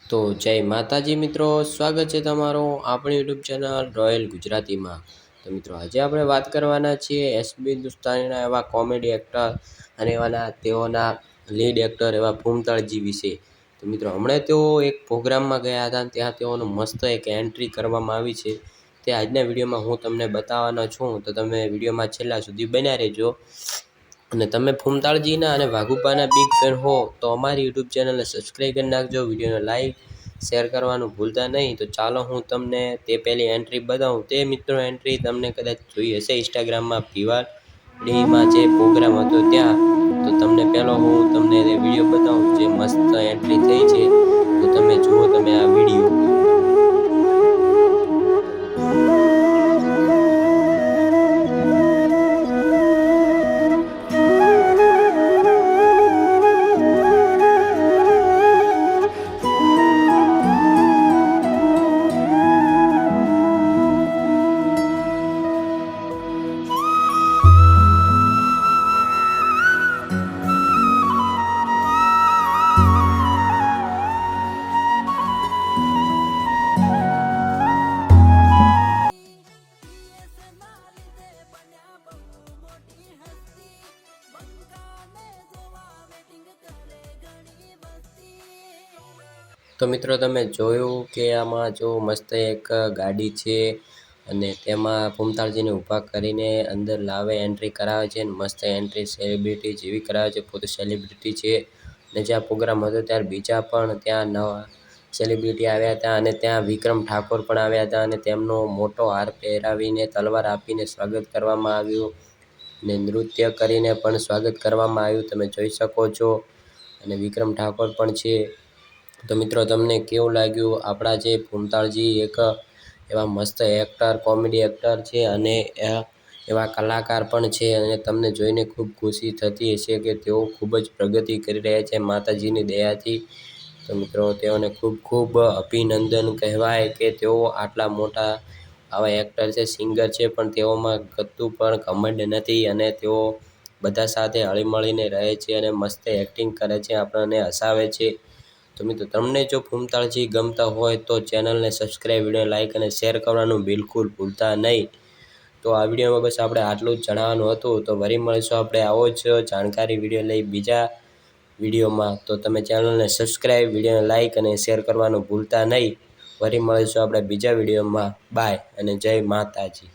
તો જય માતાજી મિત્રો, સ્વાગત છે તમારું આપણી યુટ્યુબ ચેનલ રોયલ ગુજરાતીમાં। તો મિત્રો આજે આપણે વાત કરવાના છીએ એસબી હિન્દુસ્તાનીના એવા કોમેડી એક્ટર અને તેઓના લીડ એક્ટર એવા ફૂમતાળજી વિશે। તો મિત્રો હમણાં તેઓ એક પ્રોગ્રામમાં ગયા હતા, ત્યાં તેઓનું મસ્ત એક એન્ટ્રી કરવામાં આવી છે, તે આજના વિડીયોમાં હું તમને બતાવવાનો છું। તો તમે વિડીયોમાં છેલ્લા સુધી બન્યા રહેજો। અને તમે ફૂમતાળજીના અને વાઘુબાના બિગ ફેન હો તો અમારી યુટ્યુબ ચેનલને સબસ્ક્રાઈબ કરી નાખજો, વિડીયોને લાઈક શેર કરવાનું ભૂલતા નહીં। તો ચાલો હું તમને તે પહેલી એન્ટ્રી બતાવું। તે મિત્રો એન્ટ્રી તમને કદાચ જોઈ હશે ઇન્સ્ટાગ્રામમાં, ભીવાડીમાં જે પ્રોગ્રામ હતો ત્યાં। તો તમને પહેલો હું તમને વિડીયો બતાવું જે મસ્ત એન્ટ્રી થઈ છે, તો તમે જુઓ તમે આ વિડીયો। તો મિત્રો તમે જોયું કે આમાં જો મસ્ત એક ગાડી છે અને તેમાં ફૂમતાળજીને ઊભા કરીને અંદર લાવે, એન્ટ્રી કરાવે છે, અને મસ્ત એન્ટ્રી સેલિબ્રિટી જેવી કરાવે છે, પોતે સેલિબ્રિટી છે। અને જ્યાં પ્રોગ્રામ હતો ત્યારે બીજા પણ ત્યાં નવા સેલિબ્રિટી આવ્યા હતા, અને ત્યાં વિક્રમ ઠાકોર પણ આવ્યા હતા, અને તેમનો મોટો હાર પહેરાવીને તલવાર આપીને સ્વાગત કરવામાં આવ્યું, અને નૃત્ય કરીને પણ સ્વાગત કરવામાં આવ્યું, તમે જોઈ શકો છો। અને વિક્રમ ઠાકોર પણ છે। તો મિત્રો તમને કેવું લાગ્યું? આપણા જે ફૂમતાળજી એક એવા મસ્ત એક્ટર, કોમેડી એક્ટર છે, અને એવા કલાકાર પણ છે, અને તમને જોઈને ખૂબ ખુશી થતી હશે કે તેઓ ખૂબ જ પ્રગતિ કરી રહ્યા છે માતાજીની દયાથી। તો મિત્રો તેઓને ખૂબ ખૂબ અભિનંદન કહેવાય કે તેઓ આટલા મોટા આવા એક્ટર છે, સિંગર છે, પણ તેઓમાં કતું પણ ઘમંડ નથી, અને તેઓ બધા સાથે હળીમળીને રહે છે અને મસ્ત એક્ટિંગ કરે છે, આપણને હસાવે છે। તો મિત્રો તમને જો ફૂમતાળજી ગમતા હોય તો ચેનલને સબસ્ક્રાઈબ, વિડીયો લાઈક અને શેર કરવાનું બિલકુલ ભૂલતા નહીં। તો આ વિડીયોમાં બસ આપણે આટલું જ જણાવવાનું હતું। તો વળી મળીશું આપણે આવો જ જાણકારી વિડીયો લઈ બીજા વિડીયોમાં। તો તમે ચેનલને સબસ્ક્રાઈબ, વિડીયોને લાઈક અને શેર કરવાનું ભૂલતા નહીં। વળી મળીશું આપણે બીજા વિડીયોમાં। બાય અને જય માતાજી।